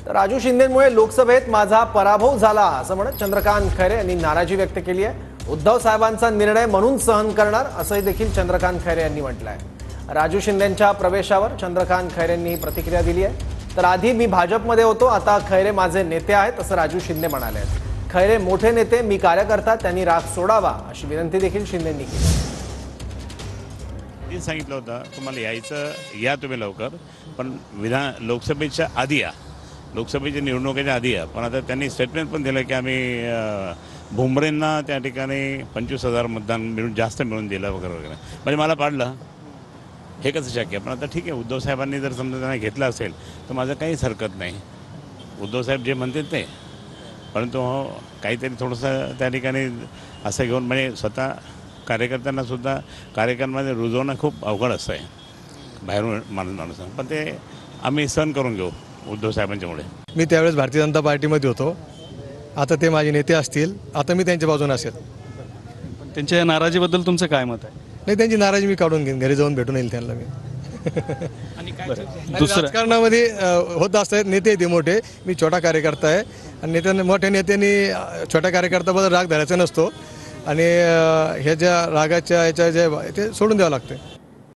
तर राजू शिंदेमुळे लोकसभेत माझा पराभव झाला असं म्हणत चंद्रकांत खैरे यांनी नाराजी व्यक्त केली आहे। उद्धव साहेबांचा निर्णय म्हणून सहन करणार असंही देखील चंद्रकांत खैरे यांनी म्हटलं आहे। राजू शिंदेंच्या प्रवेशावर चंद्रकांत खैरे यांनी प्रतिक्रिया दिली आहे। तर आधी मी भाजपमध्ये होतो, आता खैरे माझे नेते आहेत असं राजू शिंदे म्हणाले आहेत। खैरे मोठे नेते, मी कार्यकर्ता, त्यांनी राग सोडावा अशी विनंती देखील शिंदेंनी केली। सांगितलं होतं तुम्हाला यायचं या तुम्ही लवकर, पण लोकसभेच्या आधी या, लोकसभेच्या निवडणुकीच्या आधी या। पण आता त्यांनी स्टेटमेंट पण दिलं की आम्ही भुमरेंना त्या ठिकाणी 25,000 मतदान मिळून जास्त मिळून दिलं वगैरे वगैरे, म्हणजे मला पाडलं, हे कसं शक्य। पण आता ठीक आहे, उद्धव साहेबांनी जर समजा त्यांना घेतलं असेल तर माझं काहीच हरकत नाही। उद्धव साहेब जे म्हणतील ते, परंतु काहीतरी थोडंसं त्या ठिकाणी असं घेऊन म्हणजे स्वतः कार्यकर्त्यांना सुद्धा कार्यक्रमामध्ये रुजवणं खूप अवघड असं आहे बाहेरून माणूस, पण ते आम्ही सहन करून घेऊ उद्धव साहेबांच्यामुळे। मी त्यावेळेस भारतीय जनता पार्टीमध्ये होतो, आता ते माझे नेते असतील, आता मी त्यांच्या बाजूने असेल। त्यांच्या या नाराजीबद्दल तुमचं काय मत आहे? नाही, त्यांची नाराजी मी काढून घेईन, घरी जाऊन भेटून येईल त्यांना मी। दुसरं राजकारणामध्ये होत असतात, नेते येते मोठे, मी छोटा कार्यकर्ता आहे आणि नेत्यांनी मोठ्या नेत्यांनी छोट्या कार्यकर्त्याबद्दल राग धरायचा नसतो आणि ह्या ज्या रागाच्या याच्या जे ते सोडून द्यावं लागतं।